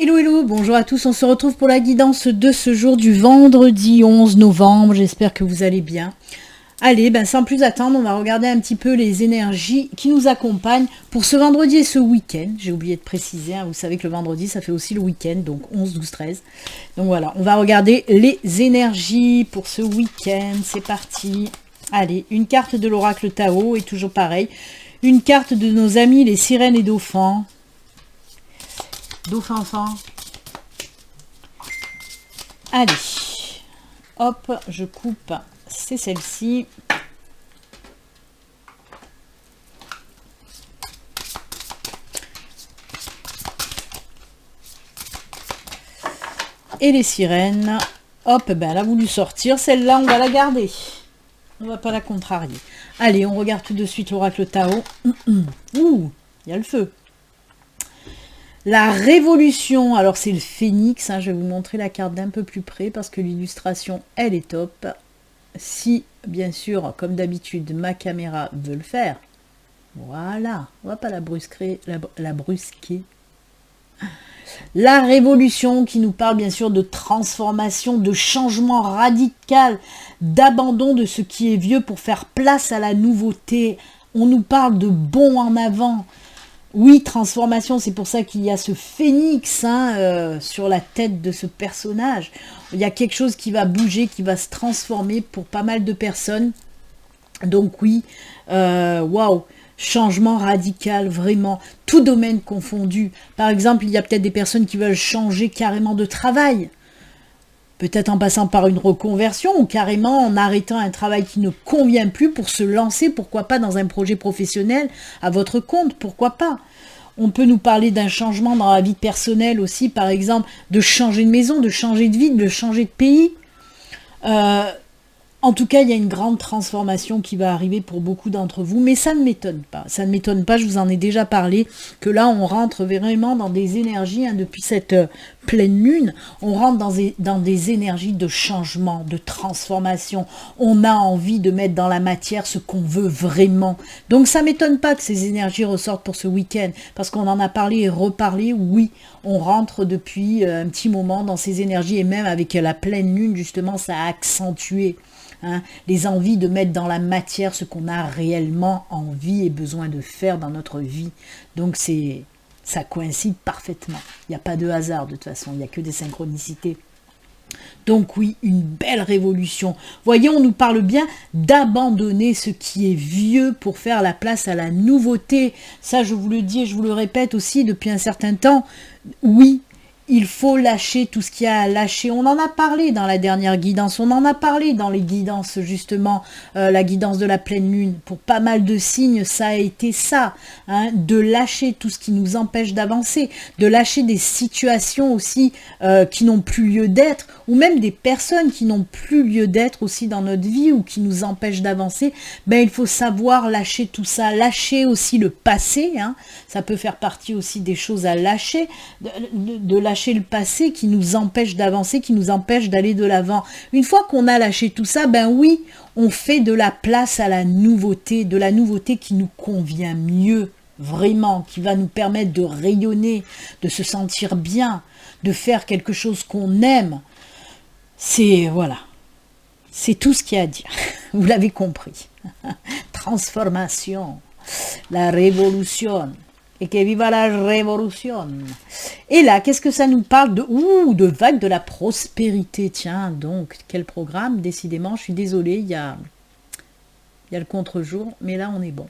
Hello, hello, bonjour à tous, on se retrouve pour la guidance de ce jour du vendredi 11 novembre, j'espère que vous allez bien. Allez, sans plus attendre, on va regarder un petit peu les énergies qui nous accompagnent pour ce vendredi et ce week-end. J'ai oublié de préciser, vous savez que le vendredi, ça fait aussi le week-end, donc 11, 12, 13. Donc voilà, on va regarder les énergies pour ce week-end, c'est parti. Allez, une carte de l'oracle Tao, et toujours pareil, une carte de nos amis les sirènes et dauphins. Dauphin. Allez, hop, je coupe, c'est celle-ci. Et les sirènes, hop, elle a voulu sortir, celle-là on va la garder. On va pas la contrarier. Allez, on regarde tout de suite l'oracle Tao. Ouh, il y a le feu. La révolution, alors c'est le phénix, je vais vous montrer la carte d'un peu plus près parce que l'illustration, elle est top. Si, bien sûr, comme d'habitude, ma caméra veut le faire, voilà, on va pas la brusquer. La révolution qui nous parle bien sûr de transformation, de changement radical, d'abandon de ce qui est vieux pour faire place à la nouveauté. On nous parle de bond en avant. Oui, transformation, c'est pour ça qu'il y a ce phénix sur la tête de ce personnage. Il y a quelque chose qui va bouger, qui va se transformer pour pas mal de personnes. Donc oui, waouh, changement radical, vraiment, tout domaine confondu. Par exemple, il y a peut-être des personnes qui veulent changer carrément de travail. Peut-être en passant par une reconversion ou carrément en arrêtant un travail qui ne convient plus pour se lancer, pourquoi pas, dans un projet professionnel à votre compte, pourquoi pas. On peut nous parler d'un changement dans la vie personnelle aussi, par exemple, de changer de maison, de changer de ville, de changer de pays. En tout cas, il y a une grande transformation qui va arriver pour beaucoup d'entre vous, mais ça ne m'étonne pas. Ça ne m'étonne pas, je vous en ai déjà parlé, que là, on rentre vraiment dans des énergies, depuis cette pleine lune, on rentre dans des énergies de changement, de transformation. On a envie de mettre dans la matière ce qu'on veut vraiment. Donc, ça ne m'étonne pas que ces énergies ressortent pour ce week-end, parce qu'on en a parlé et reparlé. Oui, on rentre depuis un petit moment dans ces énergies, et même avec la pleine lune, justement, ça a accentué. Les envies de mettre dans la matière ce qu'on a réellement envie et besoin de faire dans notre vie. Donc ça coïncide parfaitement. Il n'y a pas de hasard de toute façon, il n'y a que des synchronicités. Donc oui, une belle révolution. Voyez, on nous parle bien d'abandonner ce qui est vieux pour faire la place à la nouveauté. Ça, je vous le dis et je vous le répète aussi depuis un certain temps. Oui, il faut lâcher tout ce qu'il y a à lâcher. On en a parlé dans la dernière guidance, on en a parlé dans les guidances justement, la guidance de la pleine lune. Pour pas mal de signes, ça a été ça, de lâcher tout ce qui nous empêche d'avancer, de lâcher des situations aussi qui n'ont plus lieu d'être, ou même des personnes qui n'ont plus lieu d'être aussi dans notre vie ou qui nous empêchent d'avancer. Il faut savoir lâcher tout ça, lâcher aussi le passé, ça peut faire partie aussi des choses à lâcher, de lâcher le passé qui nous empêche d'avancer, qui nous empêche d'aller de l'avant. Une fois qu'on a lâché tout ça, oui, on fait de la place à la nouveauté, de la nouveauté qui nous convient mieux, vraiment, qui va nous permettre de rayonner, de se sentir bien, de faire quelque chose qu'on aime. Voilà, c'est tout ce qu'il y a à dire. Vous l'avez compris. Transformation, la révolution. Et que viva la révolution. Et là, qu'est-ce que ça nous parle de vague de la prospérité. Tiens, donc, quel programme, décidément, je suis désolée, il y a le contre-jour, mais là, on est bon.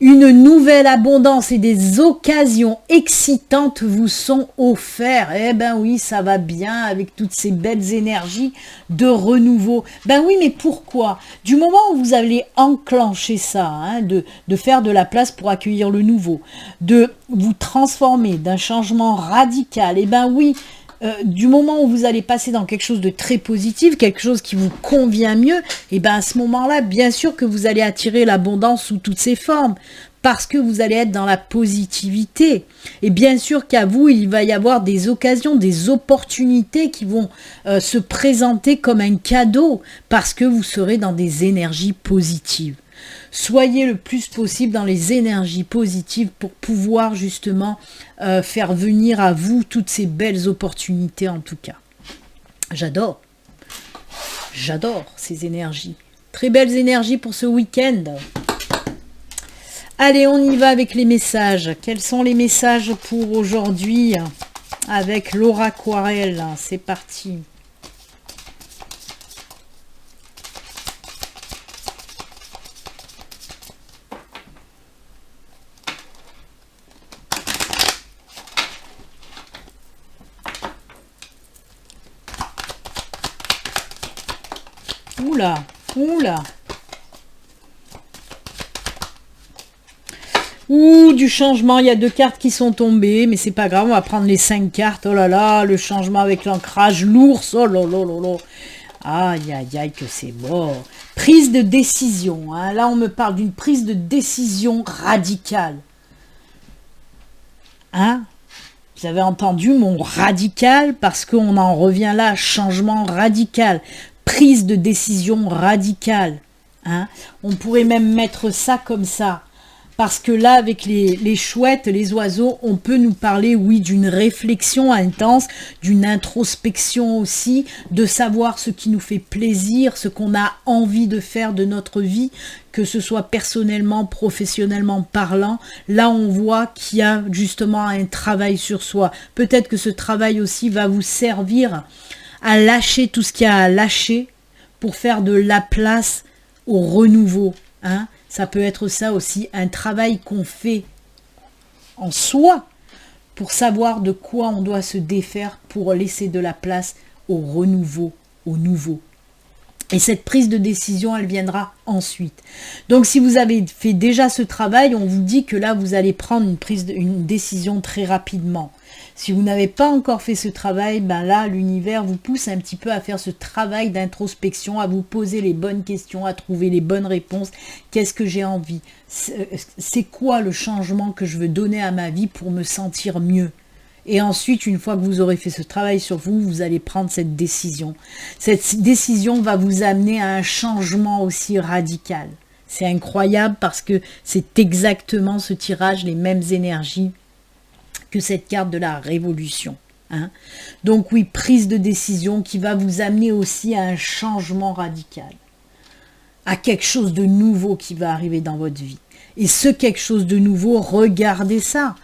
Une nouvelle abondance et des occasions excitantes vous sont offertes. Oui, ça va bien avec toutes ces belles énergies de renouveau. Oui, mais pourquoi? Du moment où vous allez enclencher ça, de faire de la place pour accueillir le nouveau, de vous transformer d'un changement radical, oui, du moment où vous allez passer dans quelque chose de très positif, quelque chose qui vous convient mieux, à ce moment-là, bien sûr que vous allez attirer l'abondance sous toutes ses formes, parce que vous allez être dans la positivité. Et bien sûr qu'à vous, il va y avoir des occasions, des opportunités qui vont se présenter comme un cadeau, parce que vous serez dans des énergies positives. Soyez le plus possible dans les énergies positives pour pouvoir justement faire venir à vous toutes ces belles opportunités en tout cas. J'adore ces énergies. Très belles énergies pour ce week-end. Allez, on y va avec les messages. Quels sont les messages pour aujourd'hui avec Laura Aquarelle? C'est parti. Oula, oula. Ouh, du changement, il y a 2 cartes qui sont tombées, mais c'est pas grave, on va prendre les 5 cartes. Oh là là, le changement avec l'ancrage, l'ours, oh là là là là. Aïe, aïe, aïe, que c'est mort. Prise de décision, hein. Là on me parle d'une prise de décision radicale. Hein? Vous avez entendu mon radical, parce qu'on en revient là, changement radical. Prise de décision radicale. Hein? On pourrait même mettre ça comme ça. Parce que là, avec les chouettes, les oiseaux, on peut nous parler, oui, d'une réflexion intense, d'une introspection aussi, de savoir ce qui nous fait plaisir, ce qu'on a envie de faire de notre vie, que ce soit personnellement, professionnellement parlant. Là, on voit qu'il y a justement un travail sur soi. Peut-être que ce travail aussi va vous servir à lâcher tout ce qu'il y a à lâcher pour faire de la place au renouveau. Hein? Ça peut être ça aussi, un travail qu'on fait en soi pour savoir de quoi on doit se défaire pour laisser de la place au renouveau, au nouveau. Et cette prise de décision, elle viendra ensuite. Donc si vous avez fait déjà ce travail, on vous dit que là, vous allez prendre une décision très rapidement. Si vous n'avez pas encore fait ce travail, ben là, l'univers vous pousse un petit peu à faire ce travail d'introspection, à vous poser les bonnes questions, à trouver les bonnes réponses. Qu'est-ce que j'ai envie? C'est quoi le changement que je veux donner à ma vie pour me sentir mieux? Et ensuite, une fois que vous aurez fait ce travail sur vous, vous allez prendre cette décision. Cette décision va vous amener à un changement aussi radical. C'est incroyable parce que c'est exactement ce tirage, les mêmes énergies que cette carte de la révolution. Hein. Donc oui, prise de décision qui va vous amener aussi à un changement radical, à quelque chose de nouveau qui va arriver dans votre vie. Et ce quelque chose de nouveau, regardez ça.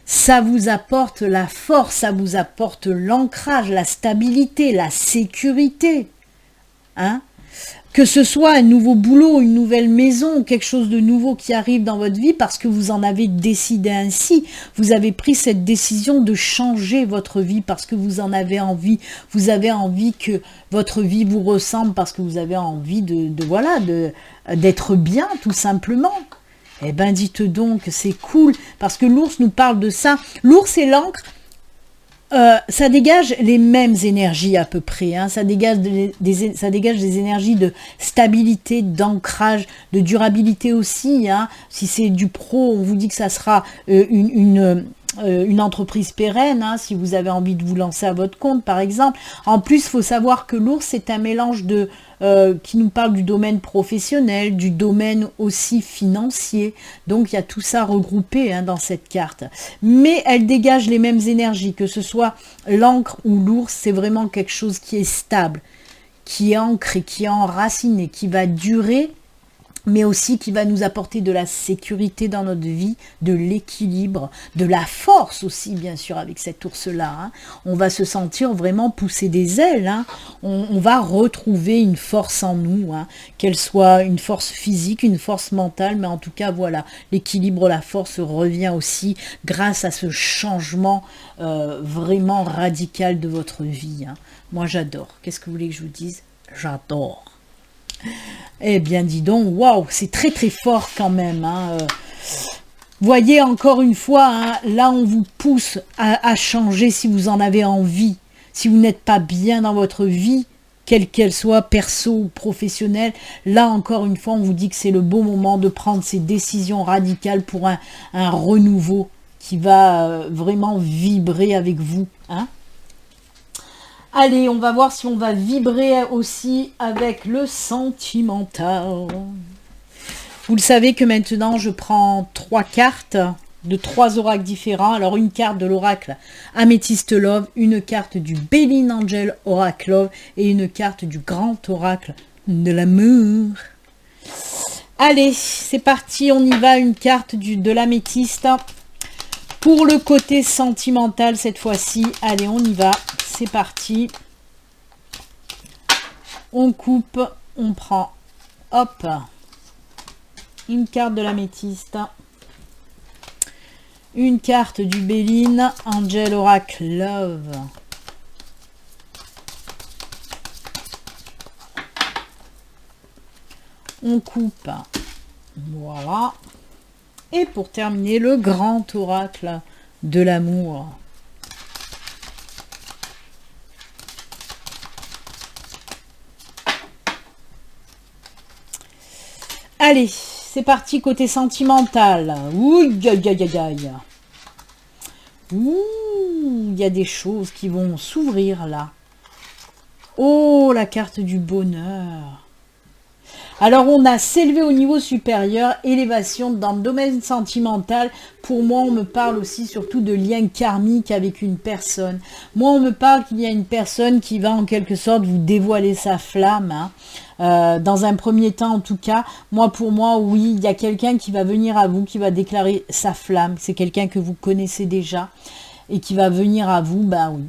Ça vous apporte la force, ça vous apporte l'ancrage, la stabilité, la sécurité. Hein? Que ce soit un nouveau boulot, une nouvelle maison, quelque chose de nouveau qui arrive dans votre vie parce que vous en avez décidé ainsi. Vous avez pris cette décision de changer votre vie parce que vous en avez envie. Vous avez envie que votre vie vous ressemble parce que vous avez envie d'être bien tout simplement. Eh ben dites donc, c'est cool parce que l'ours nous parle de ça. L'ours et l'encre, ça dégage les mêmes énergies à peu près, hein. Ça dégage des énergies de stabilité, d'ancrage, de durabilité aussi. Hein. Si c'est du pro, on vous dit que ça sera une entreprise pérenne, hein, si vous avez envie de vous lancer à votre compte par exemple. En plus, il faut savoir que l'ours, c'est un mélange qui nous parle du domaine professionnel, du domaine aussi financier. Donc il y a tout ça regroupé, hein, dans cette carte. Mais elle dégage les mêmes énergies, que ce soit l'encre ou l'ours, c'est vraiment quelque chose qui est stable, qui est ancré, qui est enraciné, qui va durer, mais aussi qui va nous apporter de la sécurité dans notre vie, de l'équilibre, de la force aussi, bien sûr, avec cet ours-là. Hein. On va se sentir vraiment pousser des ailes. Hein. On va retrouver une force en nous, hein. Qu'elle soit une force physique, une force mentale, mais en tout cas, voilà, l'équilibre, la force revient aussi grâce à ce changement vraiment radical de votre vie. Hein. Moi, j'adore. Qu'est-ce que vous voulez que je vous dise? J'adore. Eh bien, dis donc, waouh, c'est très très fort quand même. Hein. Voyez, encore une fois, hein, là on vous pousse à changer si vous en avez envie. Si vous n'êtes pas bien dans votre vie, quelle qu'elle soit, perso ou professionnelle, là encore une fois, on vous dit que c'est le bon moment de prendre ces décisions radicales pour un renouveau qui va vraiment vibrer avec vous. Hein. Allez, on va voir si on va vibrer aussi avec le sentimental. Vous le savez que maintenant, je prends 3 cartes de 3 oracles différents. Alors, une carte de l'oracle Amethyst Love, une carte du Béline Angel Oracle Love et une carte du Grand Oracle de l'amour. Allez, c'est parti, on y va. Une carte de l'améthyste. Pour le côté sentimental, cette fois-ci, allez, on y va. C'est parti. On coupe, on prend, hop, une carte de l'améthyste, une carte du Béline Angel Oracle Love, on coupe, voilà, et pour terminer, le Grand Oracle de l'amour. Allez, c'est parti côté sentimental. Ouh, aïe, aïe, aïe, aïe. Ouh, il y a des choses qui vont s'ouvrir là. Oh, la carte du bonheur. Alors, on a s'élever au niveau supérieur, élévation dans le domaine sentimental. Pour moi, on me parle aussi surtout de lien karmique avec une personne. Moi, on me parle qu'il y a une personne qui va en quelque sorte vous dévoiler sa flamme. Dans un premier temps, en tout cas, pour moi, oui, il y a quelqu'un qui va venir à vous, qui va déclarer sa flamme. C'est quelqu'un que vous connaissez déjà et qui va venir à vous, oui,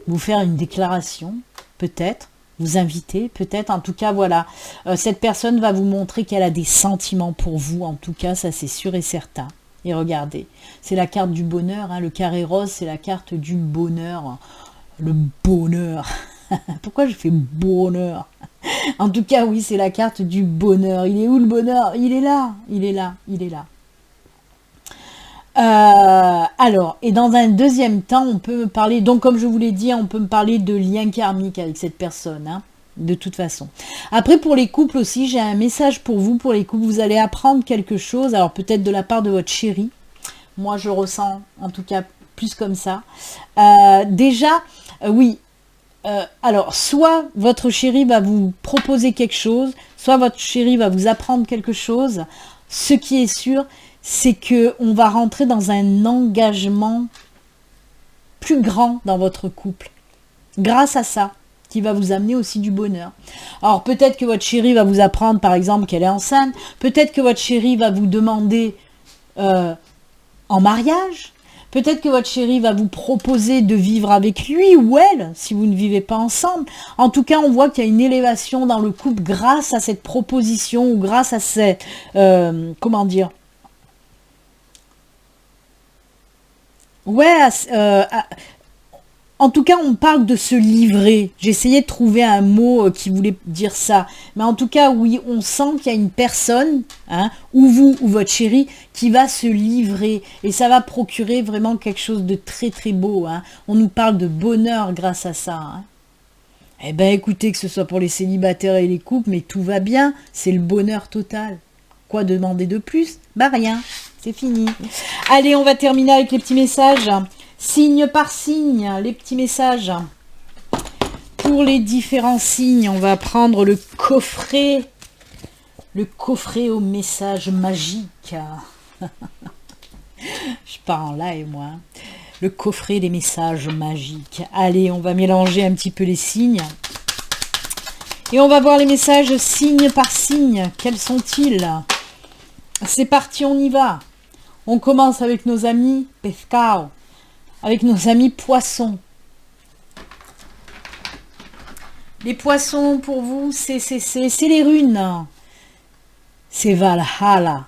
vous faire une déclaration, peut-être. Vous inviter, peut-être, en tout cas, voilà. Cette personne va vous montrer qu'elle a des sentiments pour vous, en tout cas, ça c'est sûr et certain. Et regardez, c'est la carte du bonheur, hein, le carré rose, c'est la carte du bonheur. Le bonheur. Pourquoi je fais bonheur? En tout cas, oui, c'est la carte du bonheur. Il est où le bonheur? Il est là, il est là, il est là. Alors, et dans un deuxième temps, on peut me parler, donc comme je vous l'ai dit, on peut me parler de lien karmique avec cette personne, hein, de toute façon. Après, pour les couples aussi, j'ai un message pour vous, pour les couples, vous allez apprendre quelque chose, alors peut-être de la part de votre chéri, moi je ressens en tout cas plus comme ça. Oui, alors, soit votre chéri va vous proposer quelque chose, soit votre chéri va vous apprendre quelque chose, ce qui est sûr, c'est qu'on va rentrer dans un engagement plus grand dans votre couple. Grâce à ça, qui va vous amener aussi du bonheur. Alors peut-être que votre chérie va vous apprendre par exemple qu'elle est enceinte, peut-être que votre chérie va vous demander en mariage, peut-être que votre chérie va vous proposer de vivre avec lui ou elle, si vous ne vivez pas ensemble. En tout cas, on voit qu'il y a une élévation dans le couple grâce à cette proposition ou grâce à cette... comment dire? Ouais, en tout cas, on parle de se livrer. J'essayais de trouver un mot qui voulait dire ça. Mais en tout cas, oui, on sent qu'il y a une personne, hein, ou vous, ou votre chéri, qui va se livrer. Et ça va procurer vraiment quelque chose de très très beau. Hein. On nous parle de bonheur grâce à ça. Hein. Eh bien, écoutez, que ce soit pour les célibataires et les couples, mais tout va bien. C'est le bonheur total. Quoi demander de plus? Rien. C'est fini. Allez, on va terminer avec les petits messages. Signe par signe, les petits messages. Pour les différents signes, on va prendre le coffret. Le coffret au message magique. Je pars en live, moi. Le coffret des messages magiques. Allez, on va mélanger un petit peu les signes. Et on va voir les messages signe par signe. Quels sont-ils? C'est parti, on y va. On commence avec nos amis pescado, avec nos amis poissons. Les poissons, pour vous, c'est les runes. C'est Valhalla.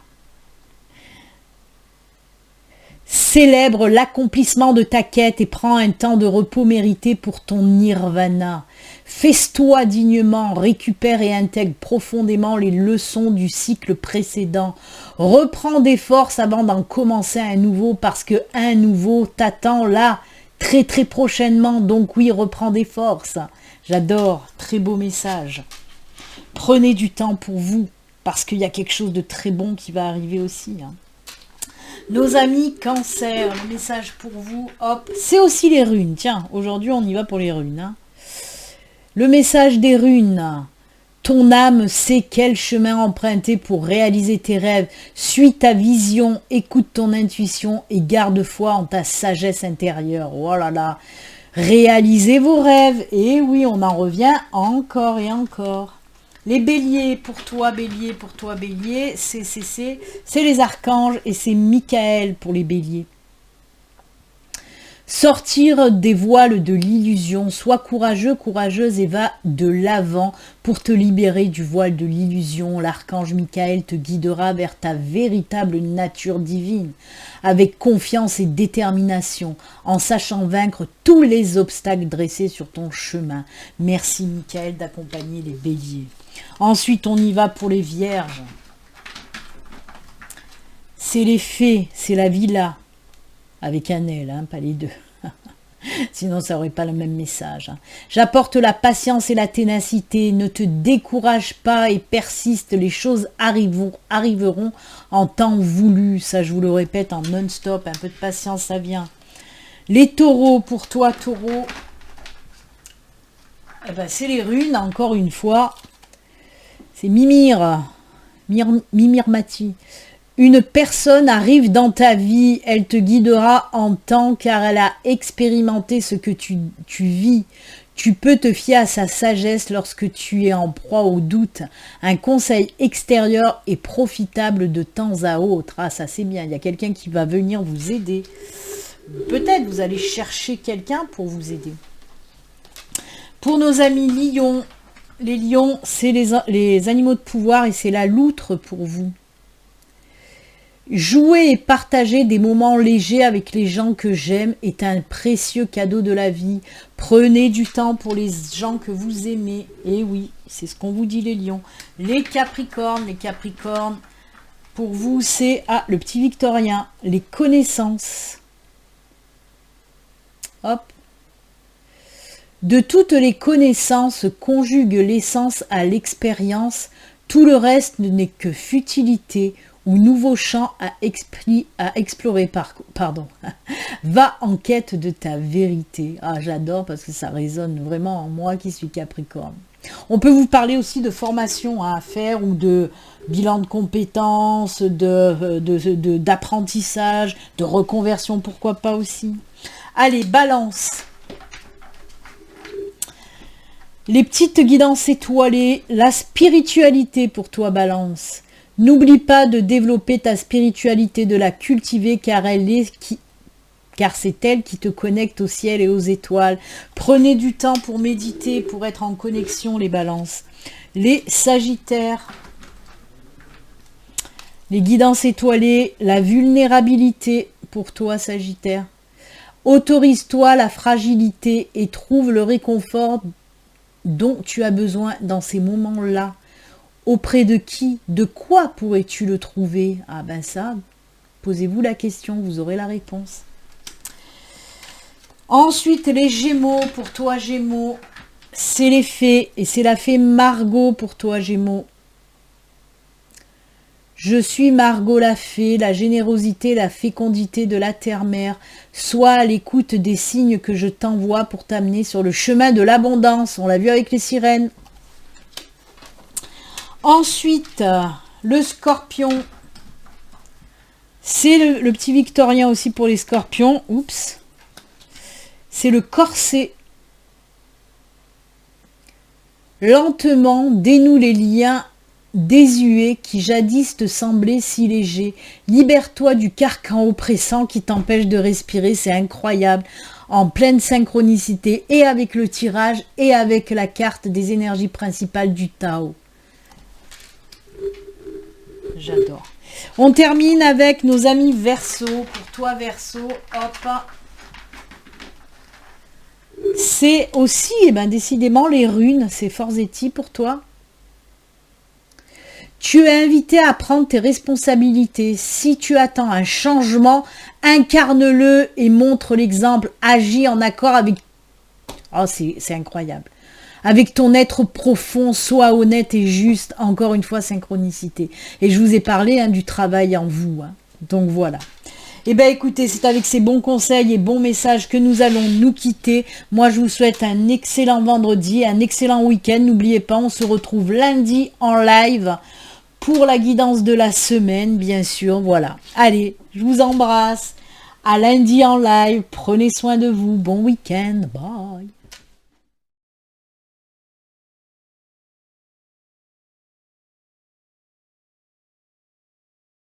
Célèbre l'accomplissement de ta quête et prends un temps de repos mérité pour ton nirvana. Fais-toi dignement, récupère et intègre profondément les leçons du cycle précédent. Reprends des forces avant d'en commencer un nouveau parce que un nouveau t'attend là, très très prochainement. Donc oui, reprends des forces. J'adore, très beau message. Prenez du temps pour vous parce qu'il y a quelque chose de très bon qui va arriver aussi. Hein. Nos amis cancer, le message pour vous, hop, c'est aussi les runes. Tiens, aujourd'hui on y va pour les runes. Hein. Le message des runes. Ton âme sait quel chemin emprunter pour réaliser tes rêves. Suis ta vision, écoute ton intuition et garde foi en ta sagesse intérieure. Oh là là, réalisez vos rêves. Et oui, on en revient encore et encore. Les béliers, pour toi bélier, c'est les archanges et c'est Michael pour les béliers. Sortir des voiles de l'illusion, sois courageux, courageuse et va de l'avant pour te libérer du voile de l'illusion. L'archange Michael te guidera vers ta véritable nature divine, avec confiance et détermination, en sachant vaincre tous les obstacles dressés sur ton chemin. Merci Michael d'accompagner les béliers. Ensuite, on y va pour les vierges. C'est les fées, c'est la villa. Avec un L, hein, pas les deux. Sinon, ça n'aurait pas le même message. Hein. J'apporte la patience et la ténacité. Ne te décourage pas et persiste. Les choses arriveront en temps voulu. Ça, je vous le répète en non-stop. Un peu de patience, ça vient. Les taureaux, pour toi, taureau. Eh ben, c'est les runes, encore une fois. C'est Mimir. Mimir Mati. Une personne arrive dans ta vie, elle te guidera en temps car elle a expérimenté ce que tu vis. Tu peux te fier à sa sagesse lorsque tu es en proie au doute. Un conseil extérieur est profitable de temps à autre. Ah, ça c'est bien, il y a quelqu'un qui va venir vous aider. Peut-être vous allez chercher quelqu'un pour vous aider. Pour nos amis lions, les lions, c'est les animaux de pouvoir et c'est la loutre pour vous. Jouer et partager des moments légers avec les gens que j'aime est un précieux cadeau de la vie. Prenez du temps pour les gens que vous aimez. Et oui, c'est ce qu'on vous dit les lions. Les capricornes, pour vous c'est le petit victorien, les connaissances. Hop. De toutes les connaissances conjugue l'essence à l'expérience. Tout le reste n'est que futilité ou nouveau champ à explorer. Va en quête de ta vérité. Ah, j'adore parce que ça résonne vraiment en moi qui suis Capricorne. On peut vous parler aussi de formation à faire ou de bilan de compétences, d'apprentissage, de reconversion, pourquoi pas aussi. Allez, Balance. Les petites guidances étoilées, la spiritualité pour toi, Balance. N'oublie pas de développer ta spiritualité, de la cultiver car c'est elle qui te connecte au ciel et aux étoiles. Prenez du temps pour méditer, pour être en connexion, les balances. Les sagittaires, les guidances étoilées, la vulnérabilité pour toi, Sagittaire. Autorise-toi la fragilité et trouve le réconfort dont tu as besoin dans ces moments-là. Auprès de qui, de quoi pourrais-tu le trouver? Ah ben ça, posez-vous la question, vous aurez la réponse. Ensuite, les Gémeaux, pour toi Gémeaux, c'est les fées, et c'est la fée Margot pour toi Gémeaux. Je suis Margot la fée, la générosité, la fécondité de la terre-mère. Sois à l'écoute des signes que je t'envoie pour t'amener sur le chemin de l'abondance. On l'a vu avec les sirènes. Ensuite, le Scorpion. C'est le petit victorien aussi pour les scorpions. Oups. C'est le corset. Lentement, dénoue les liens désuets qui jadis te semblaient si légers. Libère-toi du carcan oppressant qui t'empêche de respirer. C'est incroyable. En pleine synchronicité et avec le tirage et avec la carte des énergies principales du Tao. J'adore. On termine avec nos amis Verseau. Pour toi Verseau, hop. C'est aussi, décidément, les runes. C'est Forzetti pour toi. Tu es invité à prendre tes responsabilités. Si tu attends un changement, incarne-le et montre l'exemple. Agis en accord avec... Oh, c'est incroyable. Avec ton être profond, sois honnête et juste. Encore une fois, synchronicité. Et je vous ai parlé du travail en vous. Donc voilà. Eh bien écoutez, c'est avec ces bons conseils et bons messages que nous allons nous quitter. Moi je vous souhaite un excellent vendredi, un excellent week-end. N'oubliez pas, on se retrouve lundi en live pour la guidance de la semaine, bien sûr. Voilà. Allez, je vous embrasse. À lundi en live. Prenez soin de vous. Bon week-end. Bye.